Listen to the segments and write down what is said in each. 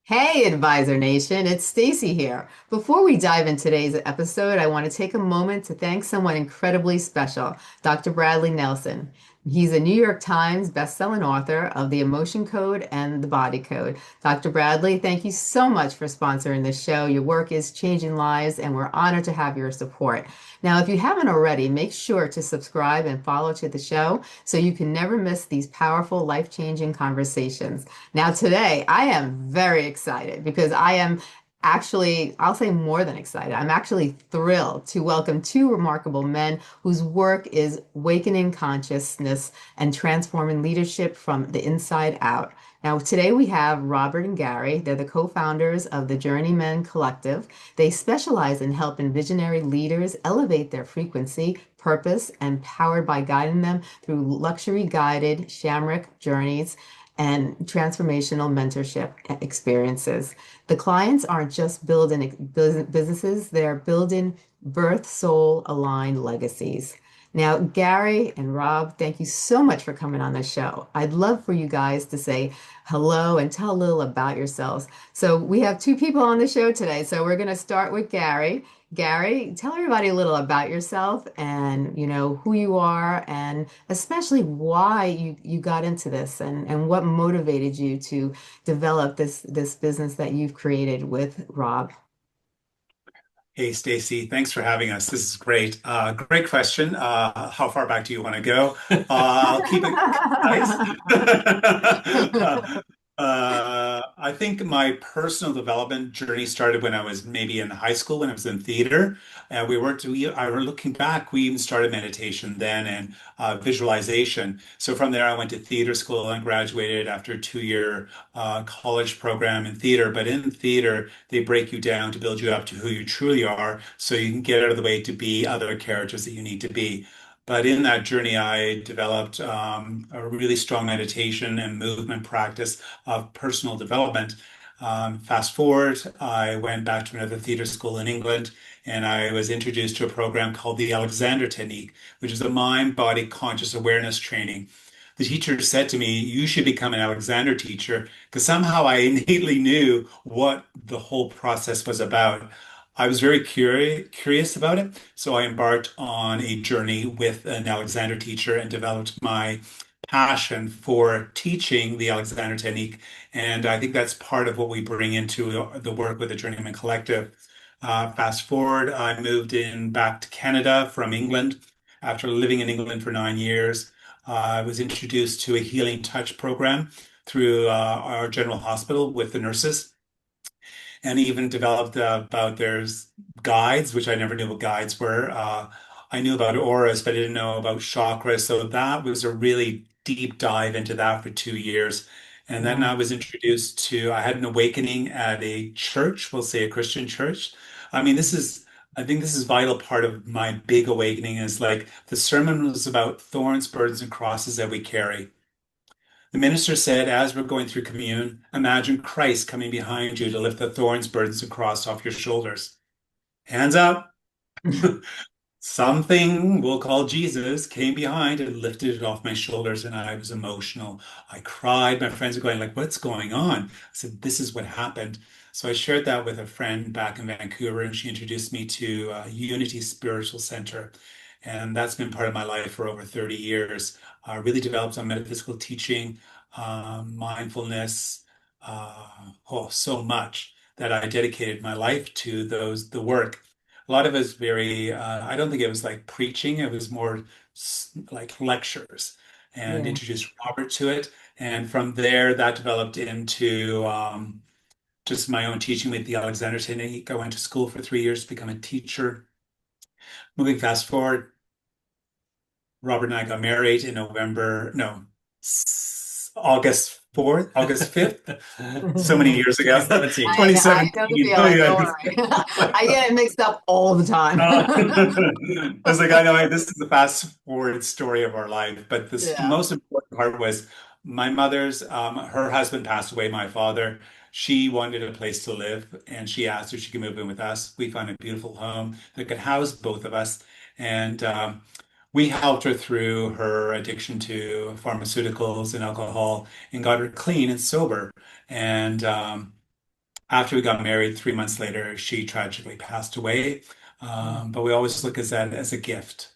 Hey, Advisor Nation, it's Stacey here. Before we dive into today's episode, I want to take a moment to thank someone incredibly special, Dr. Bradley Nelson. He's a New York Times bestselling author of The Emotion Code and The Body Code. Dr. Bradley, thank you so much for sponsoring this show. Your work is changing lives, and we're honored to have your support. Now, if you haven't already, make sure to subscribe and follow to the show so you can never miss these powerful, life-changing conversations. Now, today, I am very excited because I am actually, I'll say more than excited. I'm actually thrilled to welcome two remarkable men whose work is awakening consciousness and transforming leadership from the inside out. Now, today we have Robert and Gary. They're the co-founders of the Journeymen Collective. They specialize in helping visionary leaders elevate their frequency, purpose, and powered by guiding them through luxury guided shamrock journeys and transformational mentorship experiences. The clients aren't just building businesses, they're building birth soul aligned legacies. Now, Gary and Rob, thank you so much for coming on the show. I'd love for you guys to say hello and tell a little about yourselves. So, we have two people on the show today. So, we're going to start with Gary. Gary, tell everybody a little about yourself and who you are and especially why you got into this and what motivated you to develop this business that you've created with Rob. Hey, Stacy, thanks for having us. This is great. Great question. How far back do you want to go? I'll keep it concise. I think my personal development journey started when I was maybe in high school, when I was in theater. I were looking back, we even started meditation then and visualization. So from there, I went to theater school and graduated after a 2-year college program in theater. But in theater, they break you down to build you up to who you truly are so you can get out of the way to be other characters that you need to be. But in that journey, I developed a really strong meditation and movement practice of personal development. Fast forward, I went back to another theater school in England and I was introduced to a program called the Alexander Technique, which is a mind body conscious awareness training. The teacher said to me, "You should become an Alexander teacher," because somehow I innately knew what the whole process was about. I was very curious about it, so I embarked on a journey with an Alexander teacher and developed my passion for teaching the Alexander technique. And I think that's part of what we bring into the work with the Journeyman Collective. Fast forward, I moved in back to Canada from England after living in England for 9 years. I was introduced to a healing touch program through our general hospital with the nurses and even developed about there's guides, which I never knew what guides were. I knew about auras, but I didn't know about chakras. So that was a really deep dive into that for 2 years. And then Yeah. I was introduced to, I had an awakening at a church, we'll say a Christian church. I mean, I think this is a vital part of my big awakening is like the sermon was about thorns, burdens, and crosses that we carry. The minister said, as we're going through commune, imagine Christ coming behind you to lift the thorns, burdens, and cross off your shoulders. Hands up. Something we'll call Jesus came behind and lifted it off my shoulders, and I was emotional. I cried. My friends were going like, "What's going on?" I said, "This is what happened." So I shared that with a friend back in Vancouver, and she introduced me to Unity Spiritual Center, and that's been part of my life for over 30 years. I really developed on metaphysical teaching, mindfulness, so much that I dedicated my life to the work. A lot of it was very, I don't think it was like preaching, it was more like lectures and Yeah. introduced Robert to it. And from there, that developed into just my own teaching with the Alexander Technique. I went to school for 3 years to become a teacher. Moving fast forward, Robert and I got married in November, no, August 4th, August 5th, so many years ago, 2017. I know the 2017. Oh, feeling, yeah. don't worry. I get it mixed up all the time. I was like, I know this is the fast forward story of our life, but the Yeah. most important part was my mother's, her husband passed away, my father. She wanted a place to live, and she asked if she could move in with us. We found a beautiful home that could house both of us, and we helped her through her addiction to pharmaceuticals and alcohol, and got her clean and sober. And after we got married, 3 months later, she tragically passed away. But we always look at that as a gift.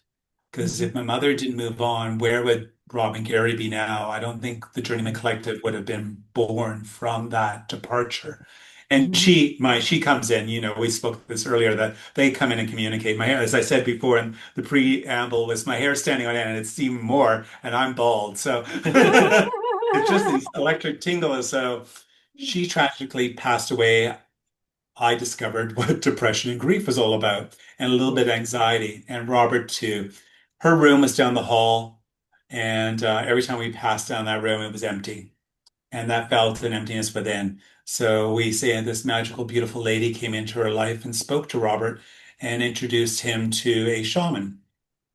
Because Mhm. if my mother didn't move on, where would Rob and Gary be now? I don't think the Journeyman Collective would have been born from that departure. And Mhm. she comes in, we spoke this earlier that they come in and communicate. My hair, as I said before in the preamble, was my hair standing on end, and it's even more, and I'm bald. So it's just these electric tingles. So she tragically passed away. I discovered what depression and grief was all about, and a little bit of anxiety. And Robert too. Her room was down the hall, and every time we passed down that room, it was empty, and that felt an emptiness within. So we say this magical, beautiful lady came into her life and spoke to Robert and introduced him to a shaman.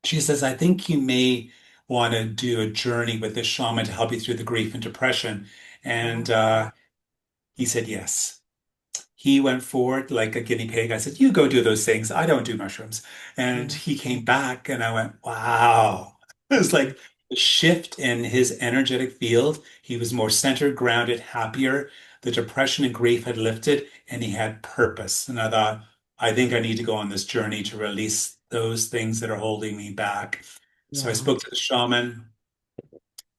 She says, "I think you may want to do a journey with this shaman to help you through the grief and depression." And he said yes. He went forward like a guinea pig. I said, "You go do those things. I don't do mushrooms." And Yeah. he came back and I went, wow. It was like a shift in his energetic field. He was more centered, grounded, happier. The depression and grief had lifted and he had purpose. And I thought, I think I need to go on this journey to release those things that are holding me back. So I Yeah. spoke to the shaman.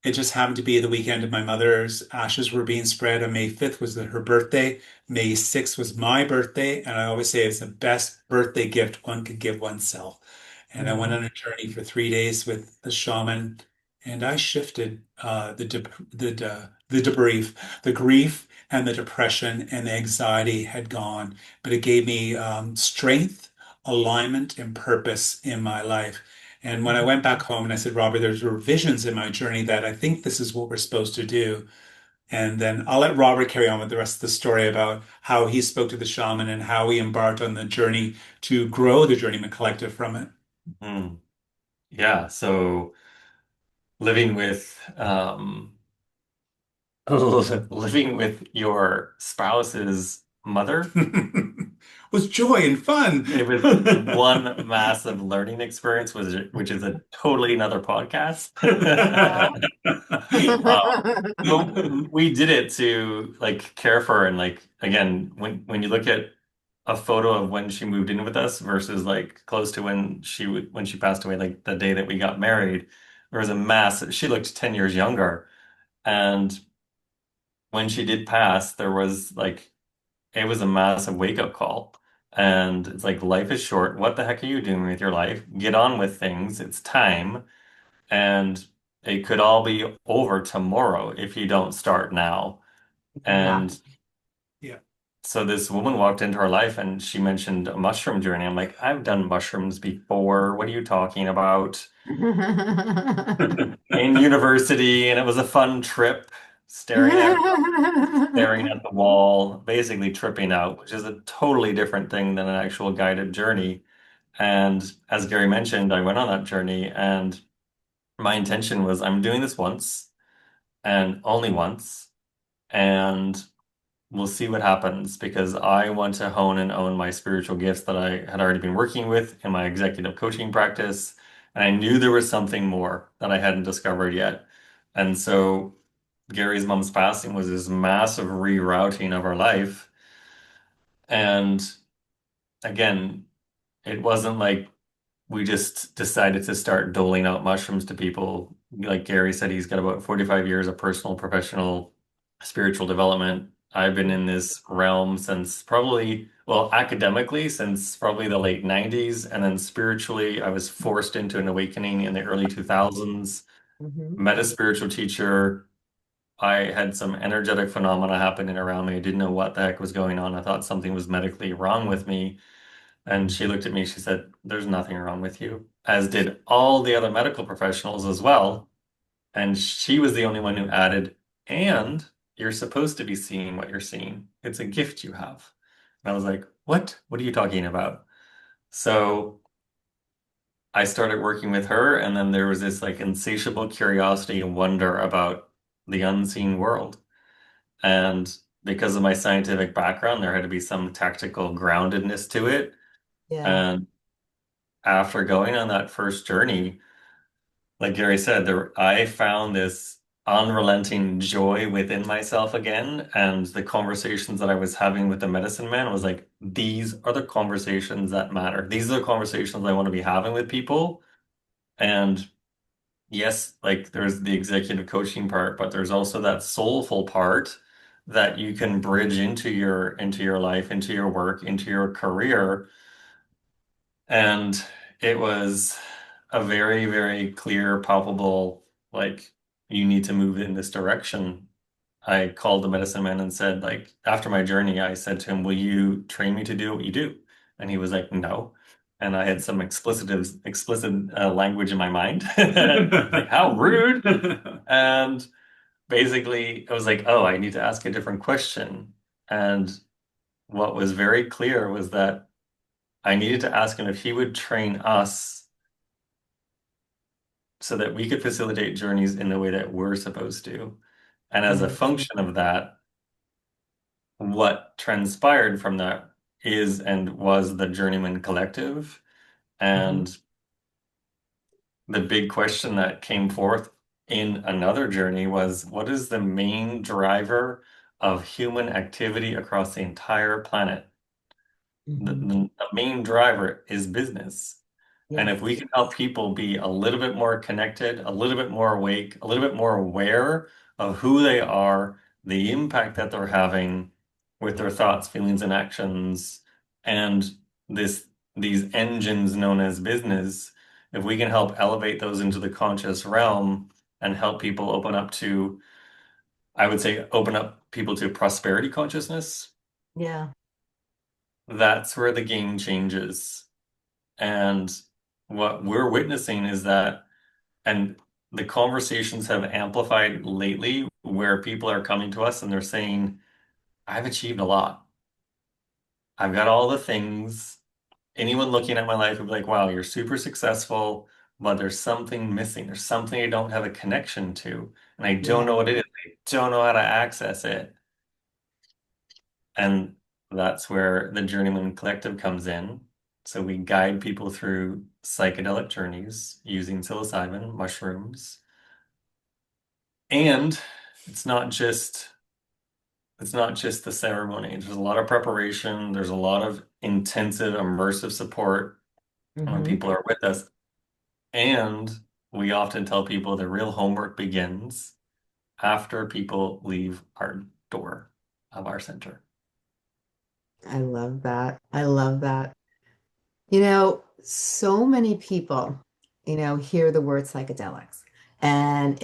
It just happened to be the weekend of my mother's ashes were being spread. On May 5th was her birthday. May 6th was my birthday. And I always say it's the best birthday gift one could give oneself. And I went Yeah. on a journey for 3 days with the shaman, and I shifted the debrief, the grief and the depression and the anxiety had gone, but it gave me strength, alignment, and purpose in my life. And when I Mhm. went back home and I said, Robert, there's revisions in my journey that I think this is what we're supposed to do. And then I'll let Robert carry on with the rest of the story about how he spoke to the shaman and how he embarked on the journey to grow the Journeyman Collective from it. Mm. Yeah, so living with living with your spouse's mother, Was joy and it was fun. one massive learning experience, which is a totally another podcast. Aw. Um, so we did it to like care for her, and like again, when you look at a photo of when she moved in with us versus like close to when she passed away, like the day that we got married, there was a mass. She looked 10 years younger, and when she did pass, there was like it was a massive wake up call. And it's like life is short. What the heck are you doing with your life? Get on with things. It's time. And it could all be over tomorrow if you don't start now. Yeah. And Yeah. so this woman walked into her life and she mentioned a mushroom journey. I'm like, I've done mushrooms before. What are you talking about? In university, and it was a fun trip, staring at the wall, basically tripping out, which is a totally different thing than an actual guided journey. And as Gary mentioned, I went on that journey, and my intention was I'm doing this once and only once, and we'll see what happens because I want to hone and own my spiritual gifts that I had already been working with in my executive coaching practice. And I knew there was something more that I hadn't discovered yet. And so Gary's mom's passing was this massive rerouting of our life. And again, it wasn't like we just decided to start doling out mushrooms to people. Like Gary said, he's got about 45 years of personal, professional, spiritual development. I've been in this realm since probably, well, academically, since probably the late 90s. And then spiritually, I was forced into an awakening in the early 2000s, Mhm. met a spiritual teacher. I had some energetic phenomena happening around me. I didn't know what the heck was going on. I thought something was medically wrong with me. And she looked at me, she said, "There's nothing wrong with you," as did all the other medical professionals as well. And she was the only one who added, "And you're supposed to be seeing what you're seeing. It's a gift you have." And I was like, "What? What are you talking about?" So I started working with her, and then there was this like insatiable curiosity and wonder about the unseen world. And because of my scientific background, there had to be some tactical groundedness to it. Yeah. And after going on that first journey, like Gary said, I found this unrelenting joy within myself again. And the conversations that I was having with the medicine man was like, these are the conversations that matter. These are the conversations I want to be having with people. And yes, like there's the executive coaching part, but there's also that soulful part that you can bridge into your life, into your work, into your career. And it was a very, very clear, palpable, like, you need to move in this direction. I called the medicine man and said, like, after my journey, I said to him, will you train me to do what you do? And he was like, no. And I had some explicit language in my mind. Like, how rude. And basically, I was like, oh, I need to ask a different question. And what was very clear was that I needed to ask him if he would train us so that we could facilitate journeys in the way that we're supposed to. And as a Yes. function of that, what transpired from that is and was the Journeymen Collective. Hmm. And the big question that came forth in another journey was, what is the main driver of human activity across the entire planet? Hmm. The main driver is business. And if we Yes. can help people be a little bit more connected, a little bit more awake, a little bit more aware of who they are, the impact that they're having with their thoughts, feelings, and actions, and this these engines known as business, if we can help elevate those into the conscious realm and help people open up to, I would say, open up people to prosperity consciousness, Yeah. that's where the game changes. And what we're witnessing is that, and the conversations have amplified lately where people are coming to us and they're saying, I've achieved a lot. I've got all the things. Anyone looking at my life would be like, wow, you're super successful, but there's something missing. There's something I don't have a connection to. And I don't know Yeah. what it is. I don't know how to access it. And that's where the Journeyman Collective comes in. So we guide people through psychedelic journeys using psilocybin, mushrooms. And it's not just it's not just the ceremony. There's a lot of preparation, there's a lot of intensive immersive support when Hmm. people are with us. And we often tell people the real homework begins after people leave our door of our center. I love that. I love that. So many people, hear the word psychedelics. And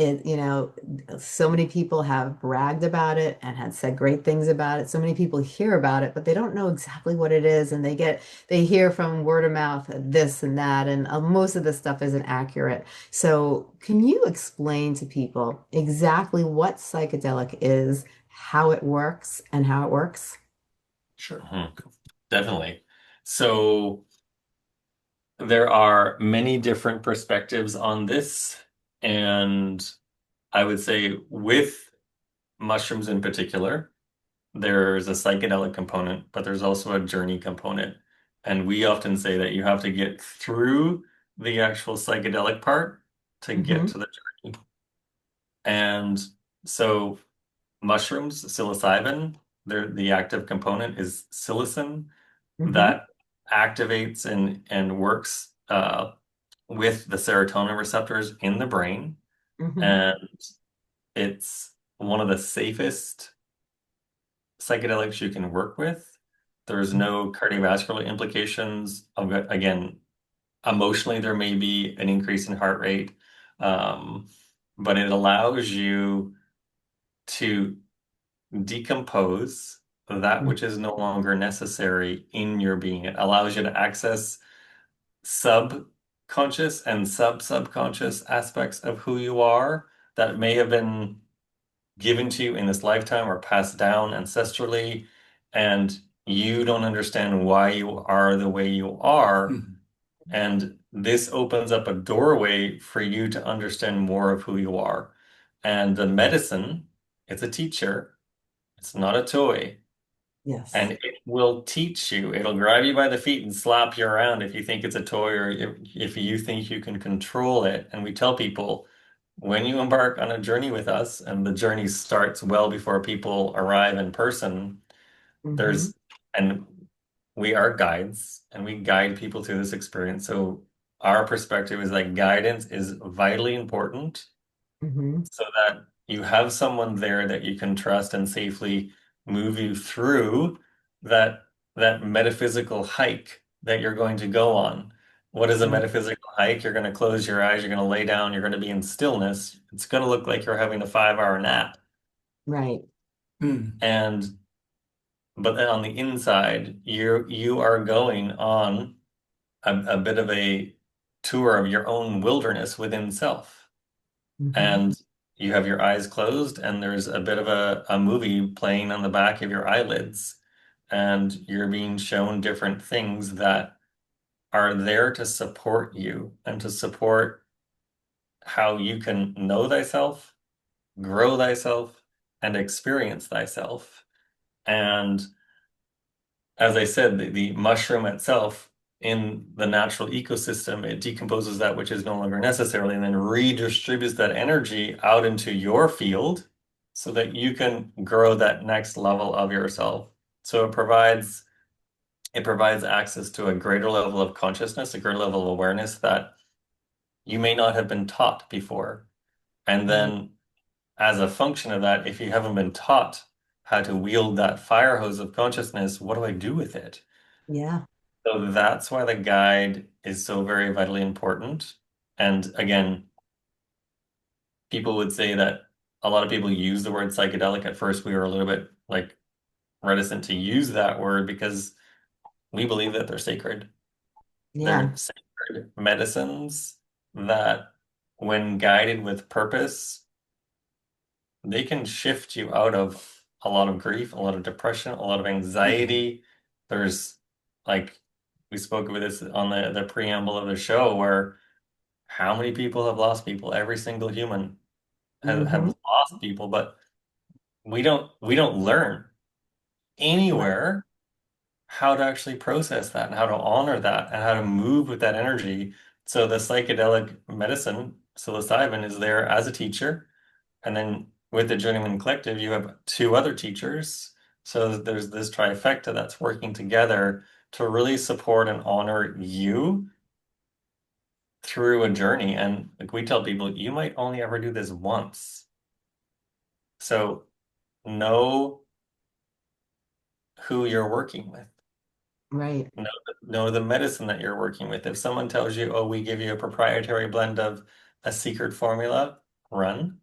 so many people have bragged about it and had said great things about it. So many people hear about it, but they don't know exactly what it is. And they hear from word of mouth this and that. And most of the stuff isn't accurate. So can you explain to people exactly what psychedelic is, how it works, and how it works? Sure. Mhm. Definitely. So there are many different perspectives on this, and I would say with mushrooms in particular, there's a psychedelic component, but there's also a journey component. And we often say that you have to get through the actual psychedelic part to get Hmm. to the journey. And so mushrooms, psilocybin, the active component is psilocin Hmm. that activates and works with the serotonin receptors in the brain. Hmm. And it's one of the safest psychedelics you can work with. There's no cardiovascular implications. Again, emotionally, there may be an increase in heart rate, um, but it allows you to decompose that which is no longer necessary in your being. It allows you to access subconscious and sub-subconscious aspects of who you are that may have been given to you in this lifetime or passed down ancestrally, and you don't understand why you are the way you are. Mhm. And this opens up a doorway for you to understand more of who you are. And the medicine, it's a teacher, it's not a toy. Yes. And it will teach you. It'll grab you by the feet and slap you around if you think it's a toy or if you think you can control it. And we tell people, when you embark on a journey with us, and the journey starts well before people arrive in person, Mm-hmm. there's, and we are guides and we guide people through this experience. So our perspective is that guidance is vitally important Mm-hmm. so that you have someone there that you can trust and safely move you through that that metaphysical hike that you're going to go on. What is a Right. metaphysical hike? You're going to close your eyes, you're going to lay down, you're going to be in stillness. It's going to look like you're having a 5 hour nap. Right. Mm. And but then on the inside, you are going on a bit of a tour of your own wilderness within self. Mm-hmm. And you have your eyes closed, and there's a bit of a movie playing on the back of your eyelids, and you're being shown different things that are there to support you and to support how you can know thyself, grow thyself, and experience thyself. And as I said, the mushroom itself in the natural ecosystem, it decomposes that which is no longer necessary and then redistributes that energy out into your field so that you can grow that next level of yourself. So it provides access to a greater level of consciousness, a greater level of awareness that you may not have been taught before. And Right. then as a function of that, if you haven't been taught how to wield that fire hose of consciousness, what do I do with it? Yeah. So that's why the guide is so very vitally important. And again, people would say that a lot of people use the word psychedelic. At first, we were a little bit like reticent to use that word because we believe that they're sacred. Yeah. They're sacred medicines that, when guided with purpose, they can shift you out of a lot of grief, a lot of depression, a lot of anxiety. There's like we spoke about this on the preamble of the show where how many people have lost people? Every single human have Mm-hmm. lost people, but we don't learn Right. anywhere how to actually process that and how to honor that and how to move with that energy. So the psychedelic medicine, psilocybin, is there as a teacher. And then with the Journeymen Collective, you have two other teachers. So there's this trifecta that's working together to really support and honor you through a journey. And like we tell people, you might only ever do this once. So know who you're working with. Right. Know the medicine that you're working with. If someone tells you, oh, we give you a proprietary blend of a secret formula, run.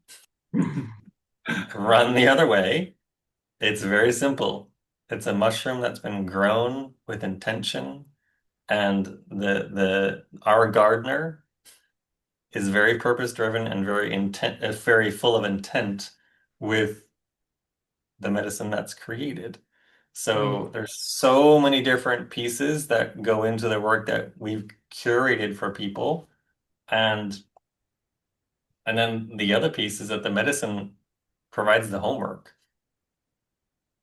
Run the other way. It's very simple. It's a mushroom that's been grown with intention, and the our gardener is very purpose driven and very full of intent with the medicine that's created. Right. So there's so many different pieces that go into the work that we've curated for people, and and then the other piece is that the medicine provides the homework.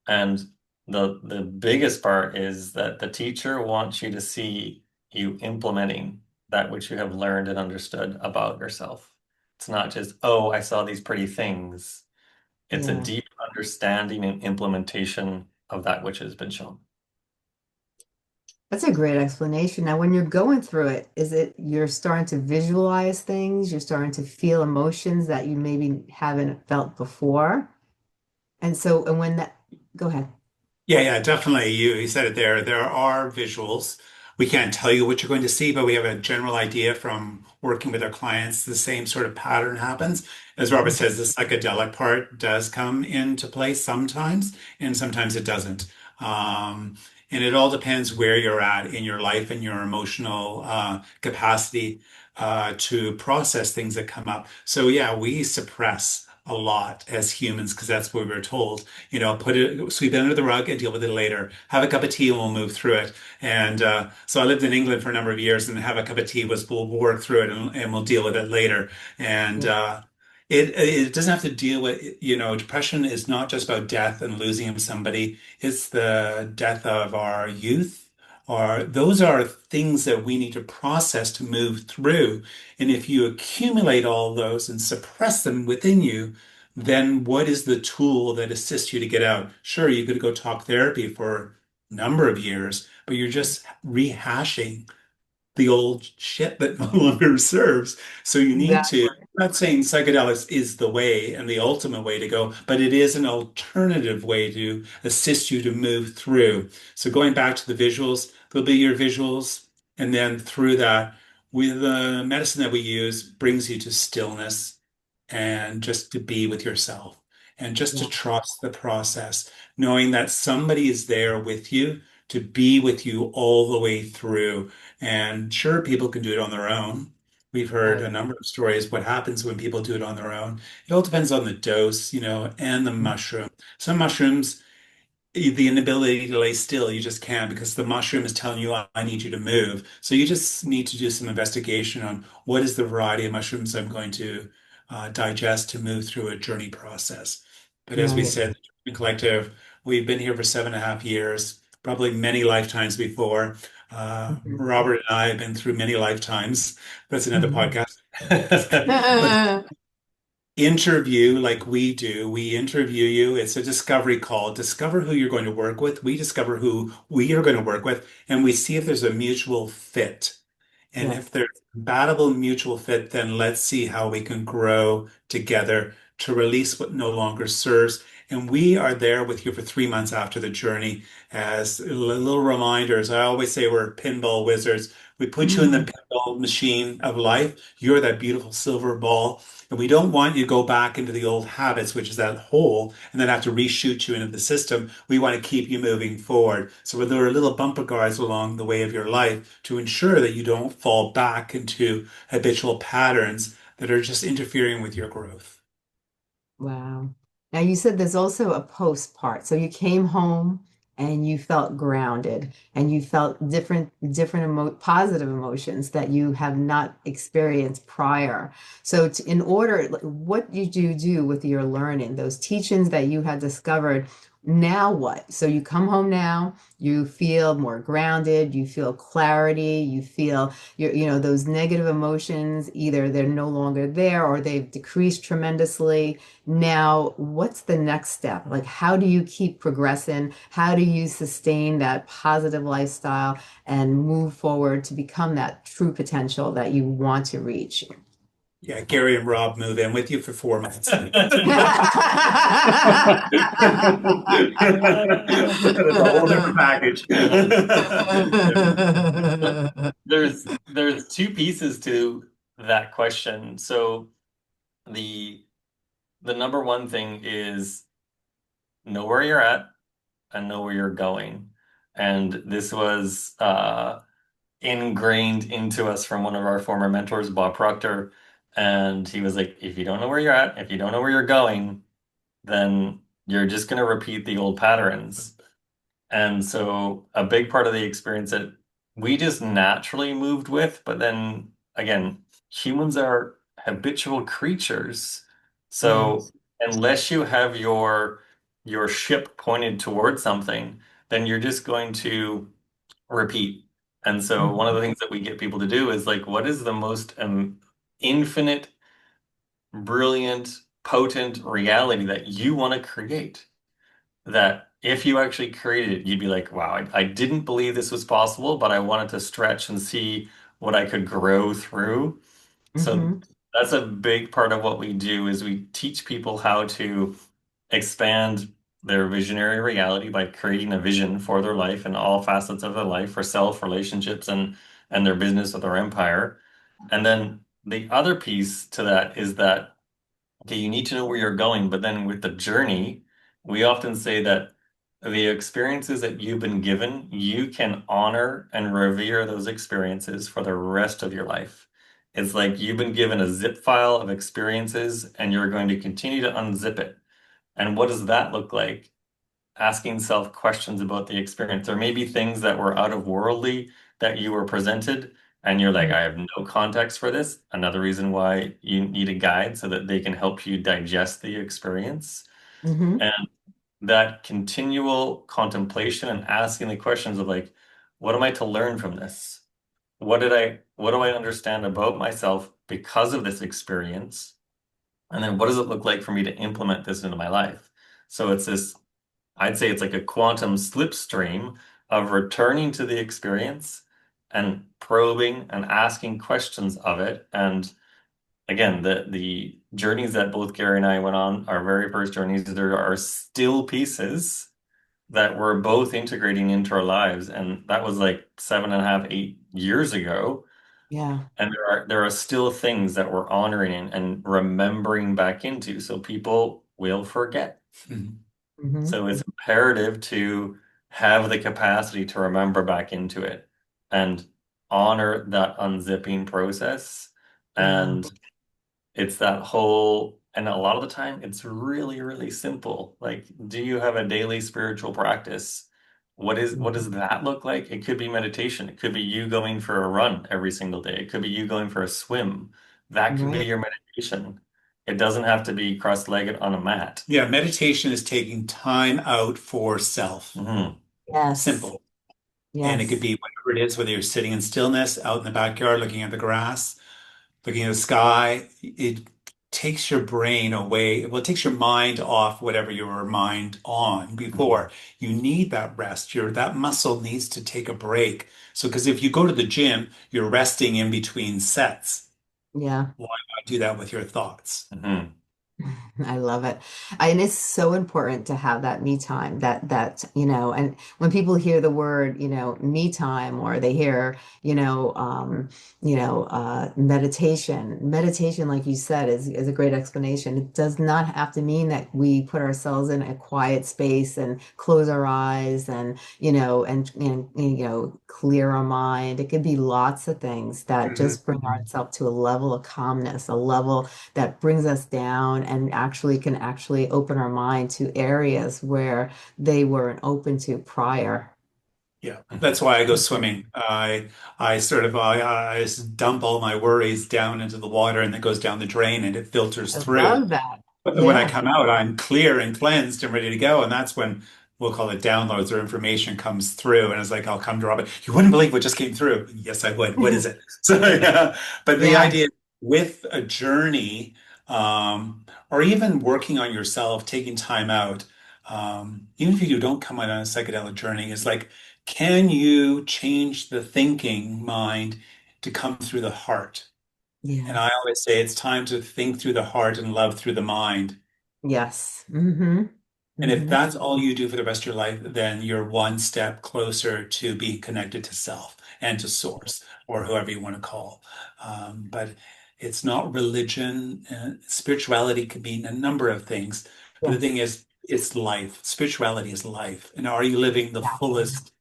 And the biggest part is that the teacher wants you to see you implementing that which you have learned and understood about yourself. It's not just, oh, I saw these pretty things. It's a Yeah. deep understanding and implementation of that which has been shown. That's a great explanation. Now, when you're going through it, is it you're starting to visualize things, you're starting to feel emotions that you maybe haven't felt before? And so, and when that, go ahead. Yeah, yeah, definitely. You said it there. There are visuals. We can't tell you what you're going to see, but we have a general idea from working with our clients. The same sort of pattern happens. As Robert Mhm. says, the psychedelic part does come into play sometimes, and sometimes it doesn't. Um, and it all depends where you're at in your life and your emotional capacity to process things that come up. So yeah, we suppress a lot as humans because that's what we were told. You know, put it, sweep it under the rug and deal with it later. Have a cup of tea and we'll move through it. And so I lived in England for a number of years, and have a cup of tea was we'll work through it and we'll deal with it later. And Yeah. it doesn't have to deal with, you know, depression is not just about death and losing somebody. It's the death of our youth, are those are things that we need to process to move through. And if you accumulate all those and suppress them within you, then what is the tool that assists you to get out? Sure, you could go talk therapy for a number of years, but you're just rehashing the old shit that no longer serves. So you need to, Exactly. I'm not saying psychedelics is the way and the ultimate way to go, but it is an alternative way to assist you to move through. So going back to the visuals, there'll be your visuals, and then through that, with the medicine that we use, brings you to stillness and just to be with yourself and just to Yeah. trust the process, knowing that somebody is there with you to be with you all the way through. And sure, people can do it on their own. We've Oh, heard a yeah. number of stories what happens when people do it on their own. It all depends on the dose, and the mushroom. Some mushrooms, the inability to lay still, you just can't because the mushroom is telling you, I need you to move. So you just need to do some investigation on what is the variety of mushrooms I'm going to digest to move through a journey process. But as we Right. said, the Journeymen Collective, we've been here for 7.5 years, probably many lifetimes before. Mhm. Robert and I have been through many lifetimes. That's another Mhm. podcast. But interview like we do. We interview you. It's a discovery call. Discover who you're going to work with. We discover who we are going to work with, and we see if there's a mutual fit. And Yeah. if there's compatible mutual fit, then let's see how we can grow together to release what no longer serves. And we are there with you for 3 months after the journey as little reminders. I always say we're pinball wizards. We put you in the Mhm. pinball machine of life. You're that beautiful silver ball. And we don't want you to go back into the old habits, which is that hole, and then have to reshoot you into the system. We want to keep you moving forward. So there are little bumper guards along the way of your life to ensure that you don't fall back into habitual patterns that are just interfering with your growth. Wow. Now you said there's also a post part. So you came home and you felt grounded and you felt positive emotions that you have not experienced prior. So in order, like, what did you do with your learning, those teachings that you had discovered? Now what? So you come home now, you feel more grounded, you feel clarity, you feel those negative emotions, either they're no longer there or they've decreased tremendously. Now, what's the next step? Like, how do you keep progressing? How do you sustain that positive lifestyle and move forward to become that true potential that you want to reach? Yeah, Gary and Rob move in with you for 4 months. That's a whole different package. There's two pieces to that question. So the the number one thing is know where you're at and know where you're going. And this was ingrained into us from one of our former mentors, Bob Proctor. And he was like, if you don't know where you're at, if you don't know where you're going, then you're just going to repeat the old patterns. And so a big part of the experience that we just naturally moved with, but then again, humans are habitual creatures. So Yes. unless you have your ship pointed towards something, then you're just going to repeat. And so one of the Mhm. things that we get people to do is like, what is the most infinite, brilliant, potent reality that you want to create? That if you actually created it, you'd be like, wow, I didn't believe this was possible, but I wanted to stretch and see what I could grow through. So Mhm. that's a big part of what we do is we teach people how to expand their visionary reality by creating a vision for their life and all facets of their life for self, relationships, and their business or their empire. And then the other piece to that is that okay, you need to know where you're going, but then with the journey, we often say that the experiences that you've been given, you can honor and revere those experiences for the rest of your life. It's like you've been given a zip file of experiences and you're going to continue to unzip it. And what does that look like? Asking self questions about the experience. There may be things that were out of worldly that you were presented, and you're like, I have no context for this. Another reason why you need a guide so that they can help you digest the experience. Mhm. And that continual contemplation and asking the questions of like, what am I to learn from this? What do I understand about myself because of this experience? And then what does it look like for me to implement this into my life? So it's this, I'd say it's like a quantum slipstream of returning to the experience and probing and asking questions of it. And again, the journeys that both Gary and I went on, our very first journeys, there are still pieces that we're both integrating into our lives. And that was like 7.5, 8 years ago. Yeah. And there are still things that we're honoring and remembering back into. So people will forget. Mhm. Hmm. So it's imperative to have the capacity to remember back into it and honor that unzipping process. Yeah. And it's that whole, and a lot of the time it's really, really simple. Like, do you have a daily spiritual practice? What does Mhm. that look like? It could be meditation. It could be you going for a run every single day. It could be you going for a swim. That could be Right. your meditation. It doesn't have to be cross-legged on a mat. Yeah, meditation is taking time out for self. Hmm. Yes. Simple. And it could Yes. be whatever it is, whether you're sitting in stillness out in the backyard looking at the grass, looking at the sky. It takes your brain away. Well, it takes your mind off whatever you were mind on Hmm. before. You need that rest. That muscle needs to take a break. So, because if you go to the gym, you're resting in between sets. Yeah. Why not do that with your thoughts? Hmm. I love it. And it's so important to have that me time, and when people hear the word, me time, or they hear, meditation, like you said, is a great explanation. It does not have to mean that we put ourselves in a quiet space and close our eyes and, clear our mind. It could be lots of things that Mhm. just bring ourselves to a level of calmness, a level that brings us down and actually can actually open our mind to areas where they weren't open to prior. Yeah, that's why I go swimming. I sort of I just dump all my worries down into the water and it goes down the drain and it filters I through. love that. But when I Yeah. come out, I'm clear and cleansed and ready to go. And that's when we'll call it downloads or information comes through. And it's like, I'll come to Robin. You wouldn't believe what just came through. Yes, I would. What is it? So, yeah. But the Yeah. idea with a journey, or even working on yourself, taking time out, even if you don't come out on a psychedelic journey, is like, can you change the thinking mind to come through the heart? And Yeah. I always say it's time to think through the heart and love through the mind. Yes. Mm-hmm. And if Mm-hmm. that's all you do for the rest of your life, then you're one step closer to being connected to self and to source or whoever you want to call. But it's not religion. Spirituality could mean a number of things. But the thing Yes. is, it's life. Spirituality is life. And are you living the Exactly. fullest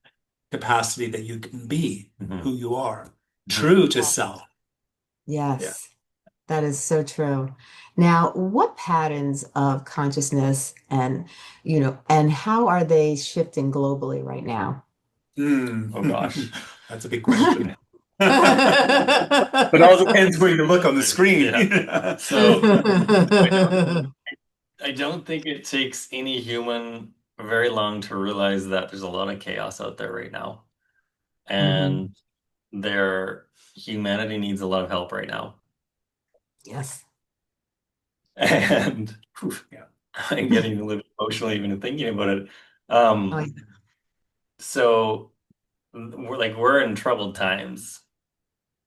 capacity that you can be, Hmm. who you are, Hmm. true to self? Yeah. Yes. That is so true. Now, what patterns of consciousness and how are they shifting globally right now? Oh gosh. That's a big question. But it all depends where you look on the screen. Yeah. So I don't I don't think it takes any human very long to realize that there's a lot of chaos out there right now. Mhm. And their humanity needs a lot of help right now. Yes. And Yeah. I'm getting a little emotional even thinking about it. Oh, Um, yeah. so we're in troubled times.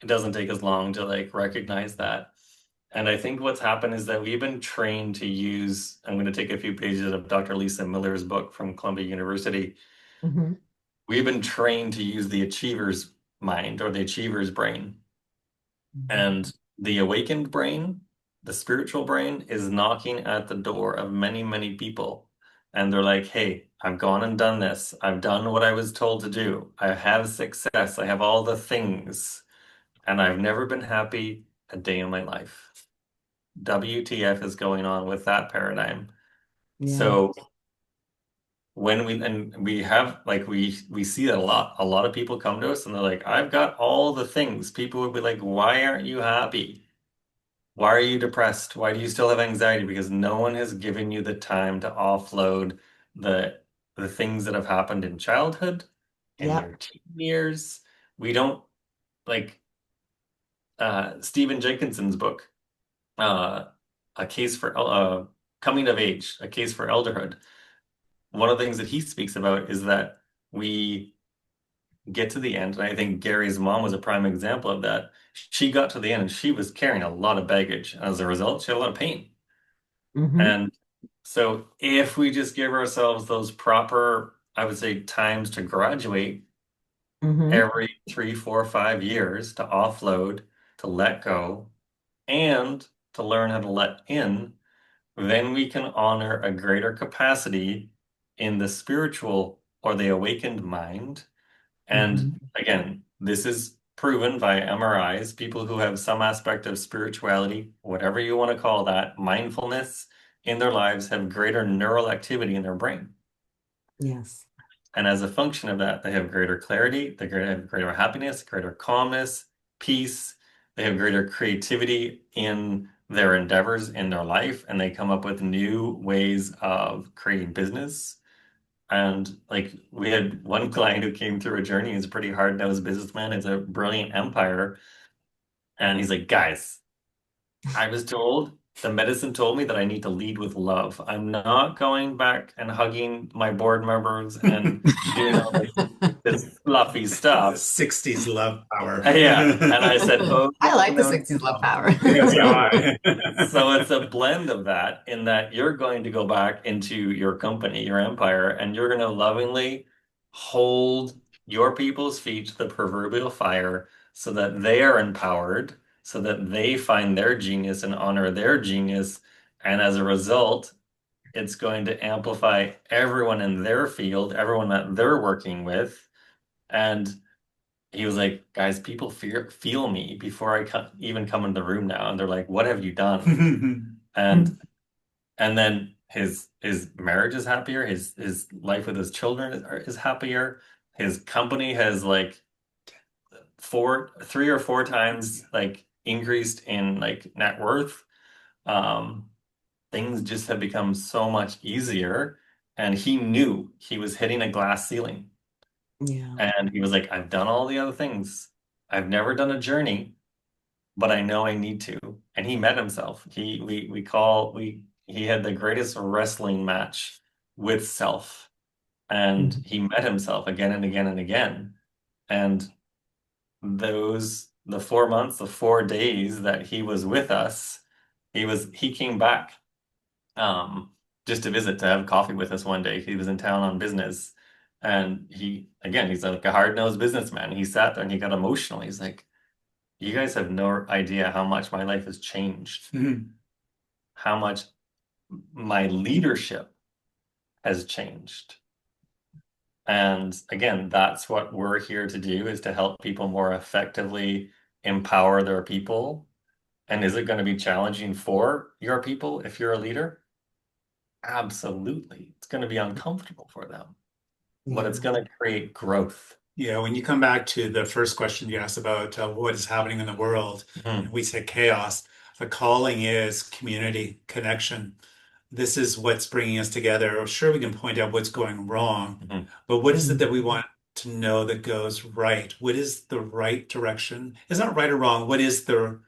It doesn't take us long to like recognize that. And I think what's happened is that we've been trained to use, I'm going to take a few pages of Dr. Lisa Miller's book from Columbia University. Mhm. We've been trained to use the achiever's mind or the achiever's brain. Mhm. And the awakened brain, the spiritual brain, is knocking at the door of many, many people. And they're like, hey, I've gone and done this. I've done what I was told to do. I have success. I have all the things. And I've never been happy a day in my life. WTF is going on with that paradigm? Yeah. So when we have like we see that a lot of people come to us and they're like, I've got all the things. People would be like, why aren't you happy? Why are you depressed? Why do you still have anxiety? Because no one has given you the time to offload the the things that have happened in childhood in Yep. their teen years. We don't like Stephen Jenkinson's book, uh, A Case for Coming of Age, A Case for Elderhood. One of the things that he speaks about is that we get to the end, and I think Gary's mom was a prime example of that. She got to the end and she was carrying a lot of baggage. As a result, she had a lot of pain. Hmm. And so if we just give ourselves those proper, I would say, times to graduate Hmm. every 3, 4, 5 years to offload, to let go, and to learn how to let in, then we can honor a greater capacity in the spiritual or the awakened mind. And Hmm. again, this is proven by MRIs. People who have some aspect of spirituality, whatever you want to call that, mindfulness in their lives have greater neural activity in their brain. Yes. And as a function of that, they have greater clarity, have greater happiness, greater calmness, peace. They have greater creativity in their endeavors in their life, and they come up with new ways of creating business. And like we had one client who came through a journey. He's a pretty hard-nosed businessman. It's a brilliant empire. And he's like, guys, I was told, the medicine told me that I need to lead with love. I'm not going back and hugging my board members and doing all this fluffy The stuff. 60s love power. Yeah. And I said, oh, I like the no, 60s love no. power. Yes, yeah. So it's a blend of that in that you're going to go back into your company, your empire, and you're going to lovingly hold your people's feet to the proverbial fire so that they are empowered, so that they find their genius and honor their genius. And as a result, it's going to amplify everyone in their field, everyone that they're working with. And he was like, guys, people feel me before I even come in the room now, and they're like, what have you done? And then his marriage is happier, his life with his children is happier. His company has like 3 or 4 times like increased in like net worth. Um, Things just have become so much easier, and he knew he was hitting a glass ceiling. Yeah. And he was like, I've done all the other things. I've never done a journey, but I know I need to. And he met himself. He had the greatest wrestling match with self. And Mhm. he met himself again and again and again. And the 4 months, the 4 days that he was with us, he came back um just to visit, to have coffee with us one day. He was in town on business. And he's like a hard-nosed businessman. He sat there and he got emotional. He's like, you guys have no idea how much my life has changed, how much my leadership has changed. And again, that's what we're here to do, is to help people more effectively empower their people. And is it going to be challenging for your people if you're a leader? Absolutely. It's going to be uncomfortable for them, but it's Yeah. going to create growth. Yeah, when you come back to the first question you asked about what is happening in the world, and Mhm. we say chaos, the calling is community, connection. This is what's bringing us together. Sure, we can point out what's going wrong, Mhm. but what is it that we Mhm. want to know that goes right? What is the right direction? It's not right or wrong. What is the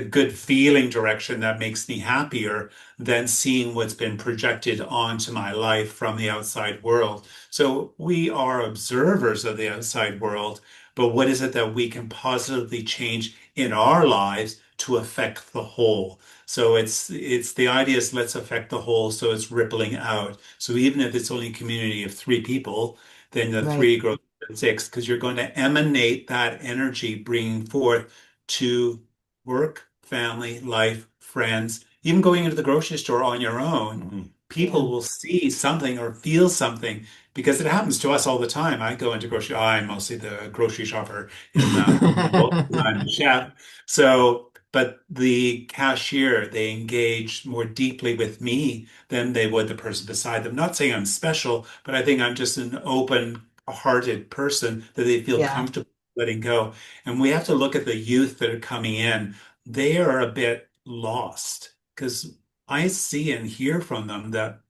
good feeling direction that makes me happier than seeing what's been projected onto my life from the outside world? So we are observers of the outside world, but what is it that we can positively change in our lives to affect the whole? So it's the idea is let's affect the whole so it's rippling out. So even if it's only a community of 3 people, then the Right. three grows to six because you're going to emanate that energy, bringing forth to work, family, life, friends, even going into the grocery store on your own. Mhm. Yeah. People will see something or feel something because it happens to us all the time. I go into grocery. I'm mostly the grocery shopper in the household because I'm the chef. So, but the cashier, they engage more deeply with me than they would the person beside them. Not saying I'm special, but I think I'm just an open-hearted person that they feel Yeah. comfortable letting go. And we have to look at the youth that are coming in. They are a bit lost because I see and hear from them that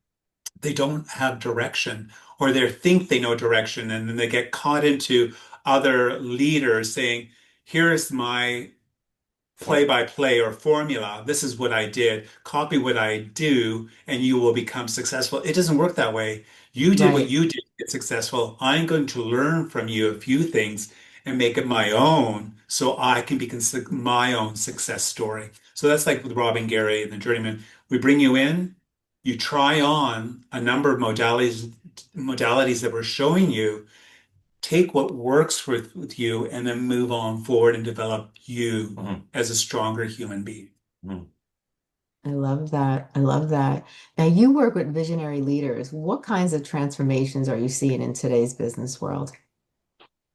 they don't have direction, or they think they know direction, and then they get caught into other leaders saying, here's my play For by play or formula. This is what I did. Copy what I do, and you will become successful. It doesn't work that way. You did what Right. you did to get successful. I'm going to learn from you a few things and make it my own so I can be my own success story. So that's like with Robin Gary and the Journeyman. We bring you in, you try on a number of modalities that we're showing you, take what works with you and then move on forward and develop you Mhm, as a stronger human being. mhm, I love that. I love that. Now, you work with visionary leaders. What kinds of transformations are you seeing in today's business world?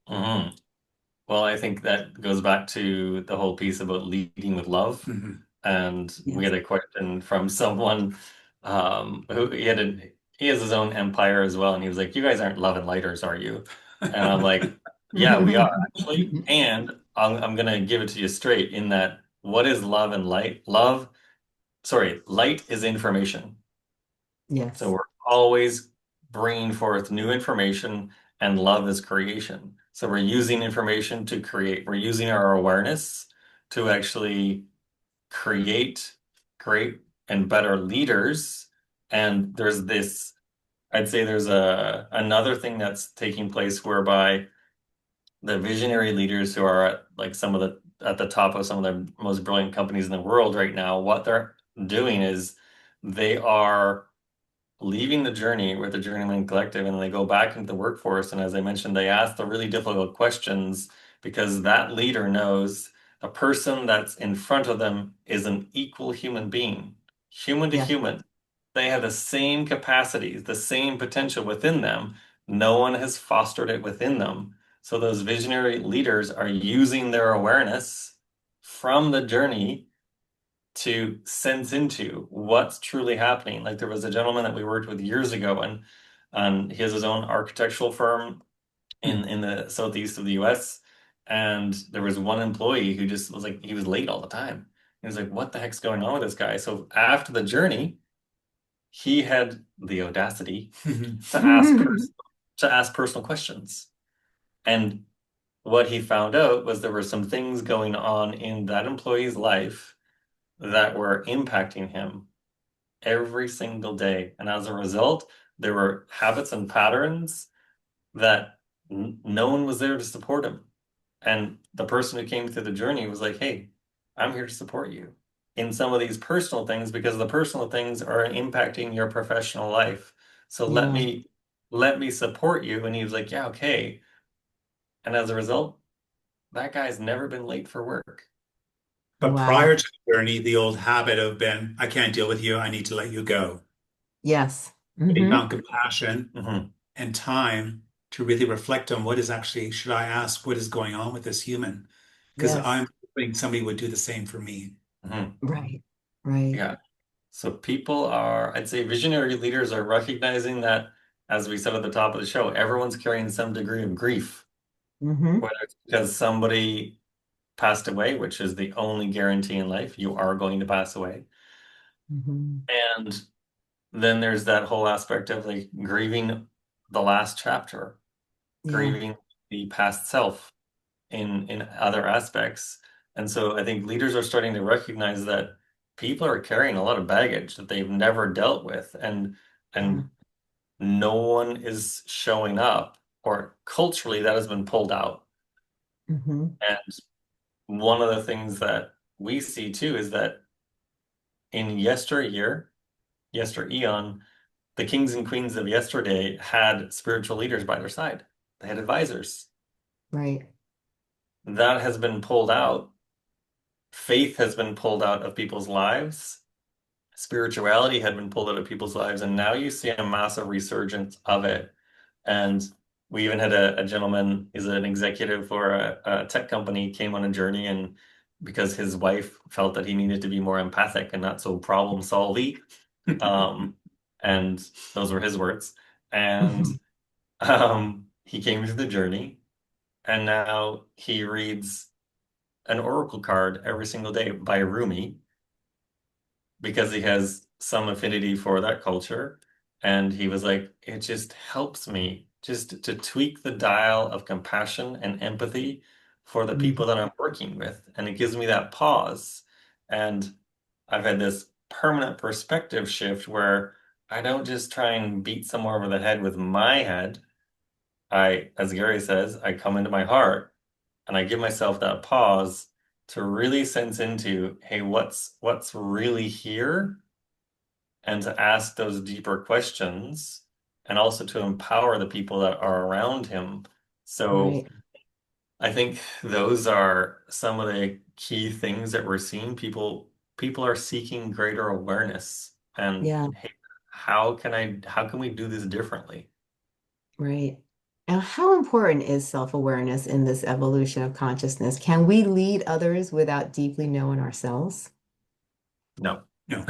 mhm. Well, I think that goes back to the whole piece about leading with love. Mhm. And we Yes. had a question from someone who he has his own empire as well, and he was like, "You guys aren't love and lighters, are you?" And I'm like, "Yeah, we are actually." And I'm gonna give it to you straight in that what is love and light? Light is information. So Yes. we're always bringing forth new information, and love is creation. So we're using information to create. We're using our awareness to actually create great and better leaders. And I'd say there's another thing that's taking place whereby the visionary leaders who are at like at the top of some of the most brilliant companies in the world right now, what they're doing is they are leaving the journey with the Journeymen Collective and they go back into the workforce. And as I mentioned, they ask the really difficult questions because that leader knows the person that's in front of them is an equal human being, human to Yes. human. They have the same capacities, the same potential within them. No one has fostered it within them. So those visionary leaders are using their awareness from the journey to sense into what's truly happening. Like there was a gentleman that we worked with years ago, and he has his own architectural firm in the southeast of the US. And there was one employee who just was like, he was late all the time. He was like, what the heck's going on with this guy? So after the journey, he had the audacity to to ask personal questions. And what he found out was there were some things going on in that employee's life that were impacting him every single day. And as a result, there were habits and patterns that no one was there to support him. And the person who came through the journey was like, hey, I'm here to support you in some of these personal things because the personal things are impacting your professional life. So Yeah. let me support you. And he was like, yeah, okay. And as a result, that guy's never been late for work. But Wow. prior to the journey, the old habit of been, I can't deal with you, I need to let you go. Yes. But he Hmm. found compassion Hmm. and time to really reflect on what is actually, should I ask, what is going on with this human? Because Yes. I'm hoping somebody would do the same for me. Hmm. Right. Right. Yeah. So people are, I'd say visionary leaders are recognizing that, as we said at the top of the show, everyone's carrying some degree of grief, Hmm. whether it's because somebody passed away, which is the only guarantee in life, you are going to pass away. Hmm. And then there's that whole aspect of like grieving the last chapter, Yeah. grieving the past self in other aspects. And so I think leaders are starting to recognize that people are carrying a lot of baggage that they've never dealt with, Yeah. and no one is showing up, or culturally that has been pulled out. Hmm. And one of the things that we see too is that in yesteryear, yestereon, the kings and queens of yesterday had spiritual leaders by their side. They had advisors. Right. That has been pulled out. Faith has been pulled out of people's lives. Spirituality had been pulled out of people's lives, and now you see a massive resurgence of it. And we even had a gentleman, he's an executive for a tech company, came on a journey, and because his wife felt that he needed to be more empathic and not so problem solving, um, and those were his words. And he came through the journey, and now he reads an oracle card every single day by Rumi because he has some affinity for that culture. And he was like, it just helps me just to tweak the dial of compassion and empathy for the Mhm. people that I'm working with. And it gives me that pause. And I've had this permanent perspective shift where I don't just try and beat someone over the head with my head. As Gary says, I come into my heart and I give myself that pause to really sense into, hey, what's really here? And to ask those deeper questions and also to empower the people that are around him. So Right. I think those are some of the key things that we're seeing. People are seeking greater awareness and Yeah. hey, how can we do this differently? Right. Now, how important is self-awareness in this evolution of consciousness? Can we lead others without deeply knowing ourselves? No. No.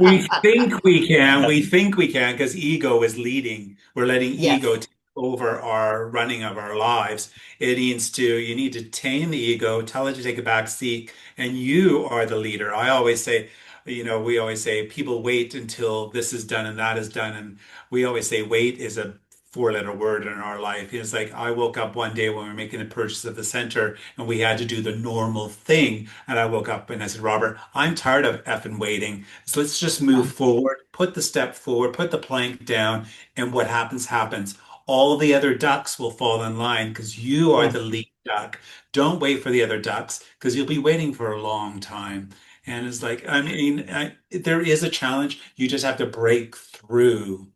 We think we can. We think we can because ego is leading. We're letting ego Yes. take over our running of our lives. You need to tame the ego, tell it to take a back seat, and you are the leader. I always say, we always say people wait until this is done and that is done. And we always say wait is a four-letter word in our life. It's like I woke up one day when we were making a purchase at the center and we had to do the normal thing. And I woke up and I said, Robert, I'm tired of effing waiting. So let's just move Yeah. forward, put the step forward, put the plank down, and what happens, happens. All the other ducks will fall in line because you are the Yes. lead duck. Don't wait for the other ducks because you'll be waiting for a long time. And it's like, there is a challenge. You just have to break through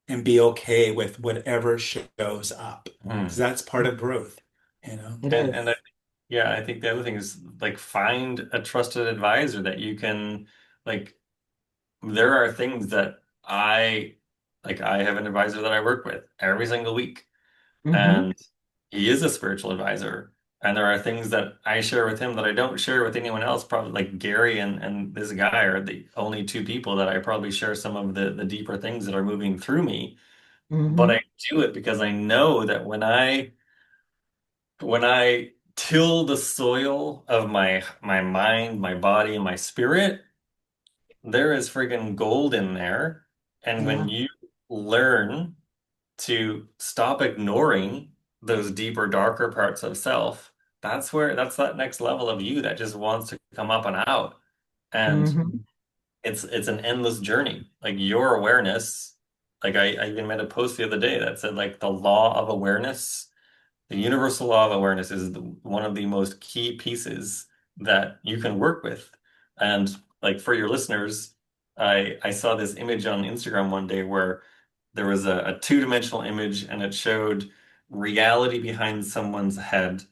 and be okay with whatever shows up because Hmm. that's part of growth, you know? It And is. yeah, I think the other thing is like find a trusted advisor that you can like there are things that I have an advisor that I work with every single week, Hmm. and he is a spiritual advisor. And there are things that I share with him that I don't share with anyone else. Probably like Gary and this guy are the only two people that I probably share some of the deeper things that are moving through me. But I Hmm. do it because I know that when I till the soil of my mind, my body, and my spirit, there is friggin' gold in there. And when Yeah. you learn to stop ignoring those deeper, darker parts of self, that's that next level of you that just wants to come up and out. And Hmm. it's an endless journey. Like your awareness, like I even made a post the other day that said like the law of awareness, the universal law of awareness is one of the most key pieces that you can work with. And like for your listeners, I saw this image on Instagram one day where there was a two-dimensional image and it showed reality behind someone's head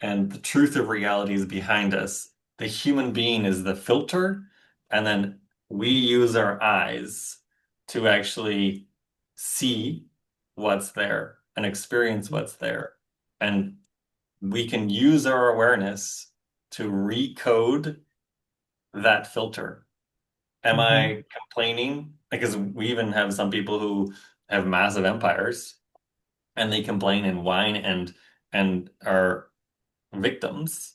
and the truth of reality is behind us. The human being is the filter, and then we use our eyes to actually see what's there and experience what's there. And we can use our awareness to recode that filter. Am Hmm. I complaining? Because we even have some people who have massive empires and they complain and whine and are victims.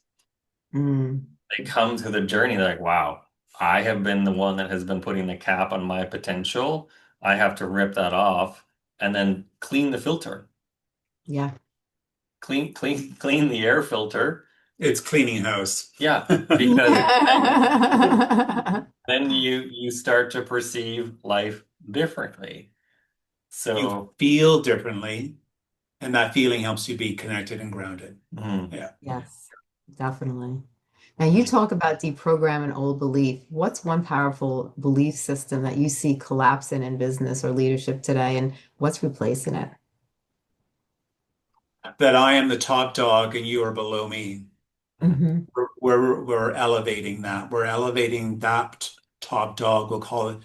Mm. They come to the journey, they're like, wow, I have been the one that has been putting the cap on my potential. I have to rip that off and then clean the filter. Yeah. Clean the air filter. It's cleaning house. Yeah, because then you start to perceive life differently. You So, feel differently, and that feeling helps you be connected and grounded. mhm. Yeah. Yes, definitely. Now, you talk about deprogramming old belief. What's one powerful belief system that you see collapsing in business or leadership today, and what's replacing it? That I am the top dog and you are below me. Hmm. We're elevating that. We're elevating that top dog. We'll call it.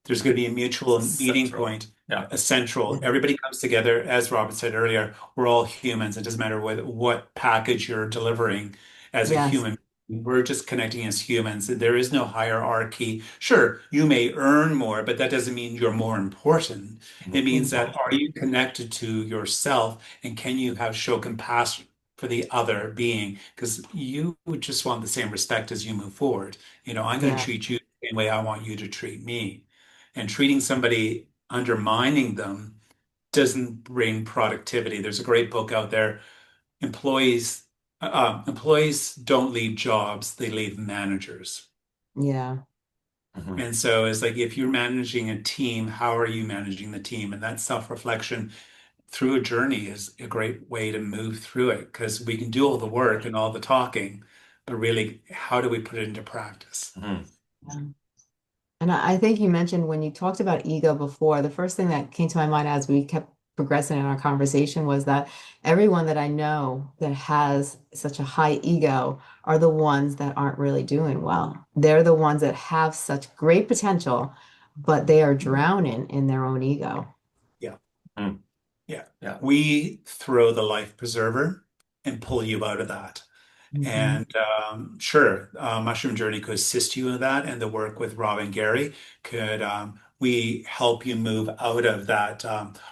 There's going to be a mutual meeting Central. point, Yeah. a central. Everybody comes together. As Robert said earlier, we're all humans. It doesn't matter what package you're delivering as a Yes. human. We're just connecting as humans. There is no hierarchy. Sure, you may earn more, but that doesn't mean you're more important. It means that are Exactly. you connected to yourself and can you have show compassion for the other being? Because you would just want the same respect as you move forward. I'm going to Yeah. treat you same way I want you to treat me. And treating somebody, undermining them, doesn't bring productivity. There's a great book out there. Employees don't leave jobs, they leave managers. Yeah. Mhm. And so it's like if you're managing a team, how are you managing the team? And that self-reflection through a journey is a great way to move through it because we can do all the work and all the talking, but really, how do we put it into practice? Mhm. Yeah. And I think you mentioned when you talked about ego before, the first thing that came to my mind as we kept progressing in our conversation was that everyone that I know that has such a high ego are the ones that aren't really doing well. They're the ones that have such great potential, but they are drowning in their own ego. Yeah. Mhm. Yeah. Yeah. We throw the life preserver and pull you out of that. Hmm. And sure, Mushroom Journey could assist you in that, and the work with Rob and Gary could we help you move out of that.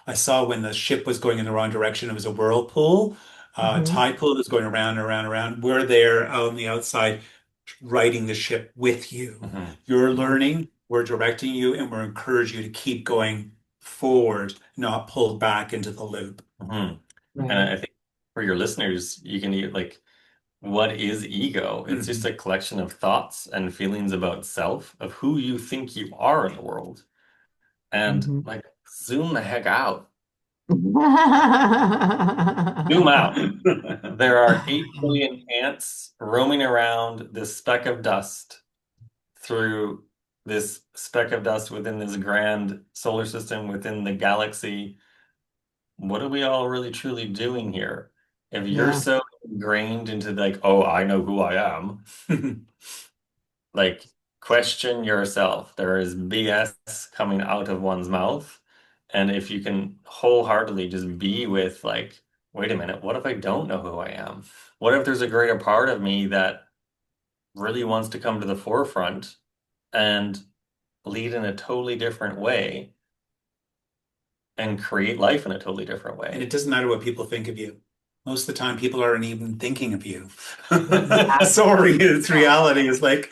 I saw when the ship was going in the wrong direction, it was a whirlpool, Hmm. tide pool that's going around and around and around. We're there out on the outside, riding the ship with you. Mhm. You're Yeah. learning, we're directing you, and we're encouraging you to keep going forward, not pulled back into the loop. Mhm. And Right. I think for your listeners, you can like, what is ego? It's just Mhm. a collection of thoughts and feelings about self, of who you think you are in the world. And Hmm. like, zoom the heck out. Zoom out. There are 8 billion ants roaming around this speck of dust through this speck of dust within this grand solar system, within the galaxy. What are we all really truly doing here? If you're Yeah. so ingrained into like, oh, I know who I am, like question yourself. There is BS coming out of one's mouth. And if you can wholeheartedly just be with like, wait a minute, what if I don't know who I am? What if there's a greater part of me that really wants to come to the forefront and lead in a totally different way and create life in a totally different And way? it doesn't matter what people think of you. Most of the time, people aren't even thinking of you. Exactly. Sorry, it's reality. It's like,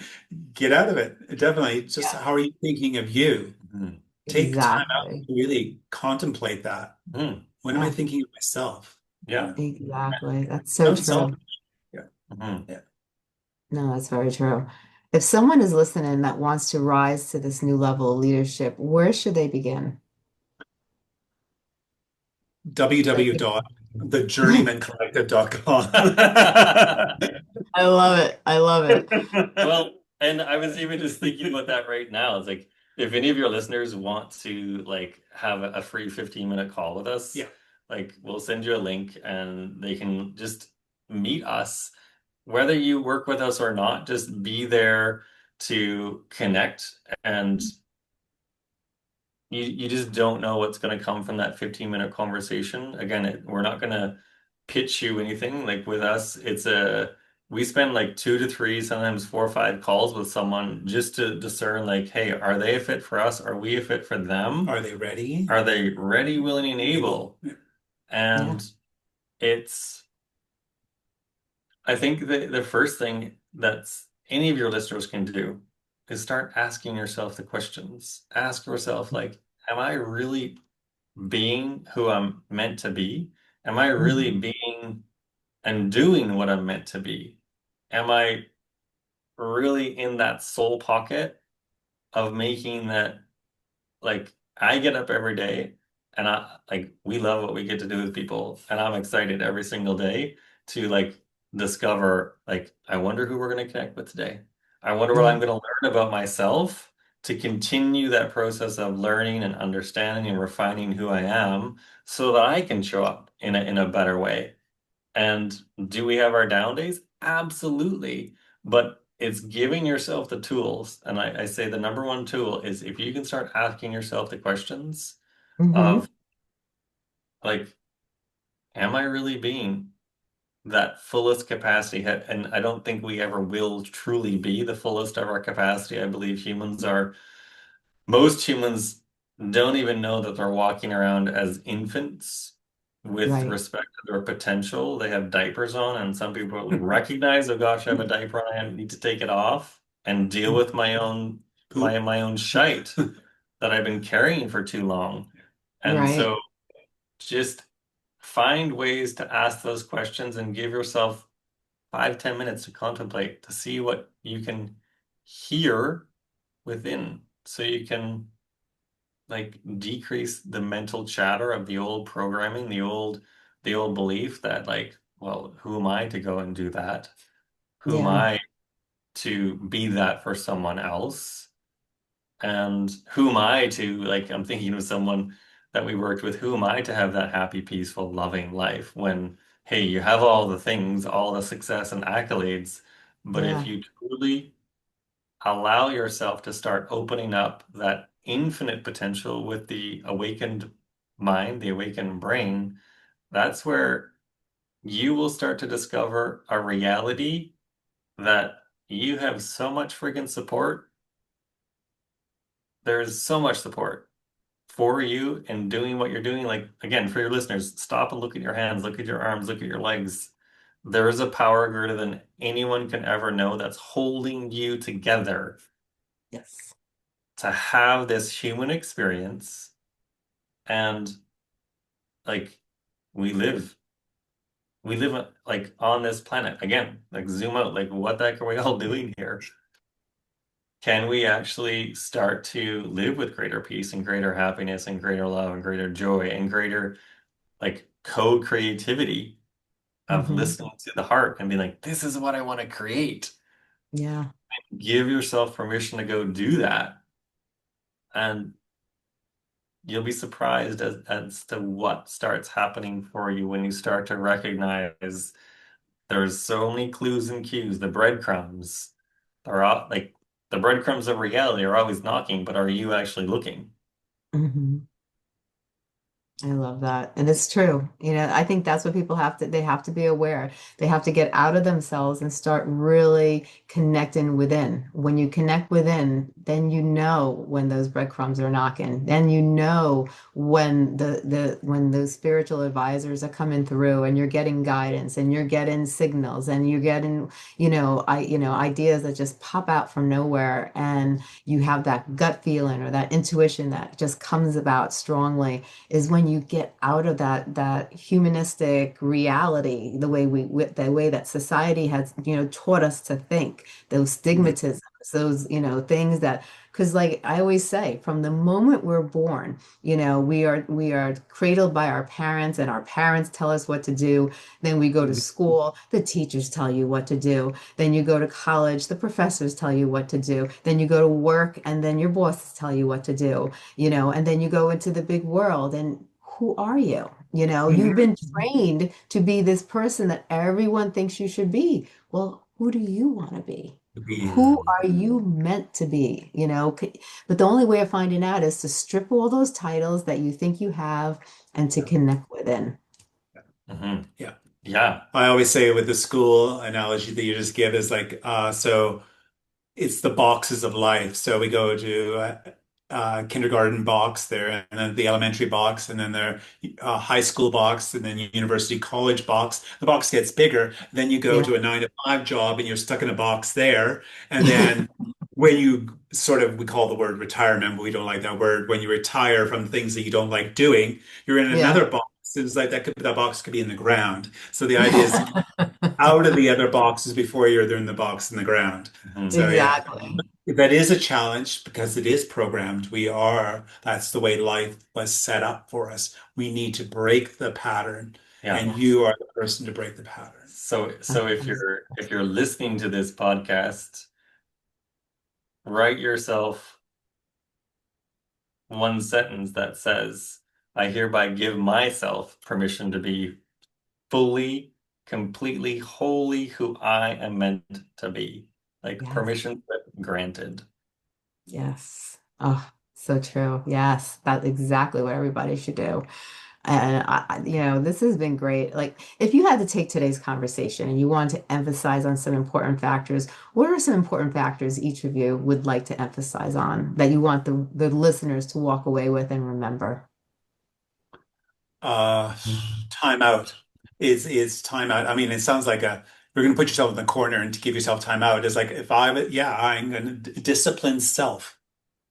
get out of it. Definitely, just Yeah. how are you thinking of you? Mhm. Take time out Exactly. to really contemplate that. Mhm. What am I Yeah. thinking of myself? Yeah. Exactly. That's so Don't self. true. Yeah, Mhm. yeah. No, that's very true. If someone is listening that wants to rise to this new level of leadership, where should they begin? Like, www.thejourneymancollective.com. I love it. I love it. Well, and I was even just thinking about that right now. It's like if any of your listeners want to like have a free 15-minute call with us, Yeah. like we'll send you a link and they can just meet us. Whether you work with us or not, just be there to connect and you just don't know what's going to come from that 15-minute conversation. Again, we're not going to pitch you anything. Like with us, we spend like 2 to 3, sometimes 4 or 5 calls with someone just to discern like, hey, are they a fit for us? Are we a fit for them? Are they ready? Are they ready, willing, and able? Yeah. Yeah. And it's, I think the first thing that's any of your listeners can do is start asking yourself the questions. Ask yourself, like, am I really being who I'm meant to be? Am I really Mhm. being and doing what I'm meant to be? Am I really in that soul pocket of making that like I get up every day and I like we love what we get to do with people and I'm excited every single day to like discover like I wonder who we're going to connect with today. I wonder what Yeah. I'm going to learn about myself to continue that process of learning and understanding and refining who I am so that I can show up in a better way. And do we have our down days? Absolutely. But it's giving yourself the tools. And I say the number one tool is if you can start asking yourself the questions Hmm. of like, am I really being that fullest capacity? And I don't think we ever will truly be the fullest of our capacity. I believe most humans don't even know that they're walking around as infants with Right. respect to their potential. They have diapers on, and some people recognize, oh gosh, I have a diaper on, I need to take it off and deal with my own Poop. my own shite that I've been carrying for too long. And Right. so just find ways to ask those questions and give yourself 5, 10 minutes to contemplate, to see what you can hear within, so you can like decrease the mental chatter of the old programming, the old belief that like, well, who am I to go and do that? Who am Yeah. I to be that for someone else? And who am I to, like, I'm thinking of someone that we worked with, who am I to have that happy, peaceful, loving life when, hey, you have all the things, all the success and accolades, but if Yeah. you truly allow yourself to start opening up that infinite potential with the awakened mind, the awakened brain, that's where you will start to discover a reality that you have so much freaking support. There's so much support for you in doing what you're doing. Like, again, for your listeners, stop and look at your hands, look at your arms, look at your legs. There is a power greater than anyone can ever know that's holding you together Yes. to have this human experience. And like, we live, like on this planet. Again, like zoom out, like what the heck are we all doing here? Can we actually start to live with greater peace and greater happiness and greater love and greater joy and greater like co-creativity of Hmm. listening to the heart and being like, this is what I want to create. Yeah. Give yourself permission to go do that. And you'll be surprised as to what starts happening for you when you start to recognize there's so many clues and cues, the breadcrumbs are all, like the breadcrumbs of reality are always knocking, but are you actually looking? Hmm. I love that. And it's true. I think that's what people they have to be aware. They have to get out of themselves and start really connecting within. When you connect within, then you know when those breadcrumbs are knocking. Then you know when when those spiritual advisors are coming through and you're getting guidance and you're getting signals and you're getting, ideas that just pop out from nowhere and you have that gut feeling or that intuition that just comes about strongly is when you get out of that humanistic reality, the way that society has, taught us to think, those Mhm. stigmatisms, those, things that, because like I always say, from the moment we're born, we are cradled by our parents and our parents tell us what to do. Then we go to school, the teachers tell you what to do. Then you go to college, the professors tell you what to do. Then you go to work and then your bosses tell you what to do, and then you go into the big world and who are you? You've Mhm. been trained to be this person that everyone thinks you should be. Well, who do you want to be? Who We- are you meant to be? But the only way of finding out is to strip all those titles that you think you have and to Yeah. connect within. Hmm. Yeah. Yeah. I always say with the school analogy that you just give is like, so it's the boxes of life. So we go to kindergarten box there, and then the elementary box, and then their high school box, and then university college box. The box gets bigger. Then you go Yeah. to a 9 to 5 job, and you're stuck in a box there. And then when you sort of, we call the word retirement, but we don't like that word. When you retire from things that you don't like doing, you're in Yeah. another box. It's like that box could be in the ground. So the idea is to get out of the other boxes before you're in the box in the ground. Hmm. So yeah, Exactly. that is a challenge because it is programmed. That's the way life was set up for us. We need to break the pattern, Yeah. and you are the person to break the pattern. So if you're listening to this podcast, write yourself one sentence that says, I hereby give myself permission to be fully, completely, wholly who I am meant to be. Like Yes. permission granted. Yes. Oh, so true. Yes, that's exactly what everybody should do. And this has been great. Like, if you had to take today's conversation and you want to emphasize on some important factors, what are some important factors each of you would like to emphasize on that you want the listeners to walk away with and remember? Uh, Time out is time out. I mean, it sounds like you're going to put yourself in the corner and to give yourself time out is like if I, yeah, I'm going to discipline self.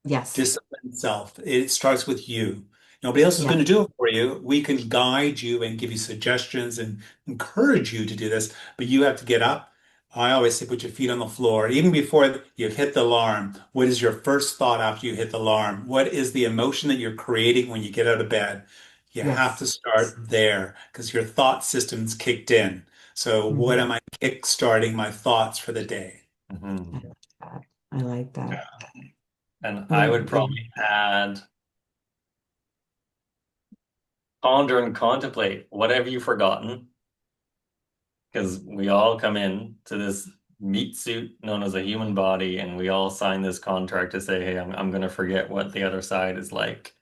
Yes. Discipline self. It starts with you. Nobody else is Yeah. going to do it for you. We can guide you and give you suggestions and encourage you to do this, but you have to get up. I always say put your feet on the floor. Even before you've hit the alarm, what is your first thought after you hit the alarm? What is the emotion that you're creating when you get out of bed? You have Yes. to start there because your thought system's kicked in. So what Mhm. am I kick starting my thoughts for the day? I Mhm. like that. I like Yeah. that. And I Yeah. would probably add ponder and contemplate. What have you forgotten? Because we all come in to this meat suit known as a human body, and we all sign this contract to say, hey, I'm going to forget what the other side is like.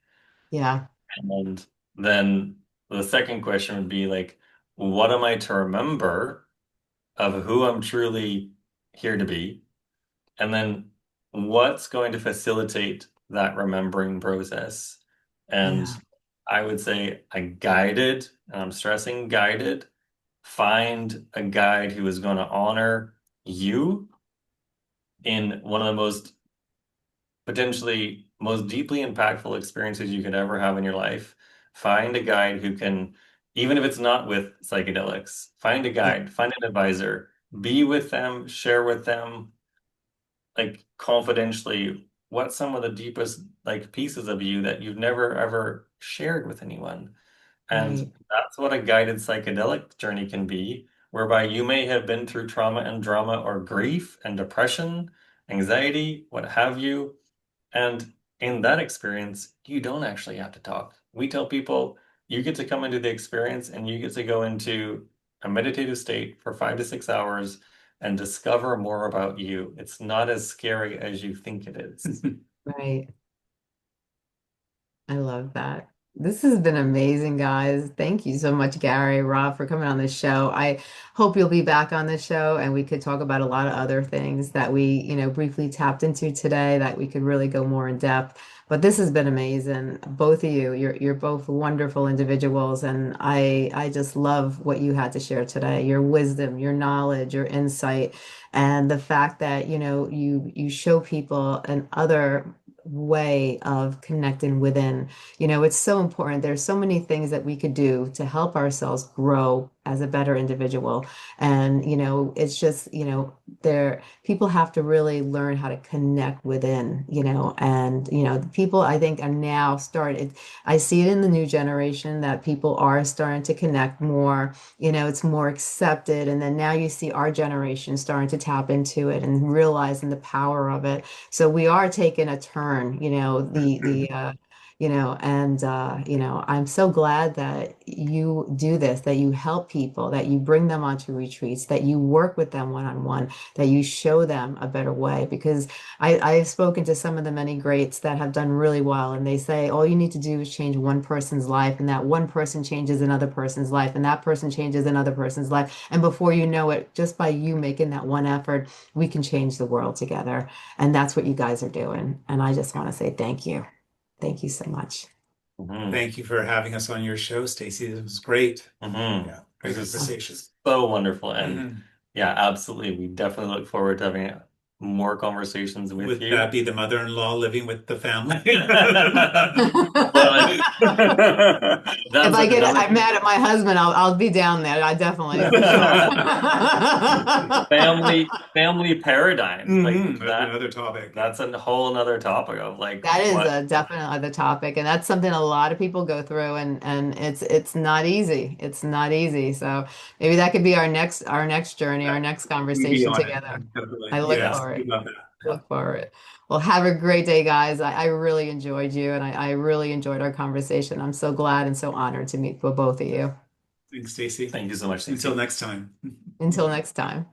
Yeah. And then the second question would be like, what am I to remember of who I'm truly here to be? And then what's going to facilitate that remembering process? And Yeah. I would say a guided, and I'm stressing guided, find a guide who is going to honor you in one of the most potentially most deeply impactful experiences you could ever have in your life. Find a guide who can, even if it's not with psychedelics, find a Yeah. guide, find an advisor, be with them, share with them, like confidentially, what's some of the deepest like pieces of you that you've never ever shared with anyone. And Right. that's what a guided psychedelic journey can be, whereby you may have been through trauma and drama or grief and depression, anxiety, what have you. And in that experience, you don't actually have to talk. We tell people you get to come into the experience and you get to go into a meditative state for 5 to 6 hours and discover more about you. It's not as scary as you think it is. Right. I love that. This has been amazing, guys. Thank you so much, Gary, Rob, for coming on the show. I hope you'll be back on the show and we could talk about a lot of other things that we, briefly tapped into today that we could really go more in depth. But this has been amazing. Both of you, you're both wonderful individuals, and I just love what you had to share today. Your wisdom, your knowledge, your insight, and the fact that, you show people an other way of connecting within. It's so important. There's so many things that we could do to help ourselves grow as a better individual. And, it's just, there people have to really learn how to connect within, and, the people I think are now started. I see it in the new generation that people are starting to connect more, it's more accepted. And then now you see our generation starting to tap into it and realizing the power of it. So we are taking a turn, and I'm so glad that you do this, that you help people, that you bring them onto retreats, that you work with them one-on-one, that you show them a better way. Because I've spoken to some of the many greats that have done really well, and they say all you need to do is change one person's life, and that one person changes another person's life, and that person changes another person's life. And before you know it, just by you making that one effort, we can change the world together. And that's what you guys are doing. And I just want to say thank you. Thank you so much. Mhm. Thank you for having us on your show, Stacey. It was great. Mhm. Yeah, This great is Oh, conversation. so wonderful. And Mhm. yeah, absolutely. We definitely look forward to having more conversations with Would you. that be the mother-in-law living with the family? Well, if that's another I'm mad at my husband, I'll be down there. I definitely, for sure. family paradigms like That'd be another topic. Yeah. that's a whole nother topic of like That is what a definite other topic, and that's something a lot of people go through, and it's not easy. It's not easy. So maybe that could be our next journey, Yeah. our next We'd be conversation on it. together. Definitely. I look Yes. yeah. for We it. love that. Look for it. Well, have a great day, guys. I really enjoyed you, and I really enjoyed our conversation. I'm so glad and so honored to meet with both of you. Thanks, Stacey. Thank you so much, Until Stacey. next time. Until next time.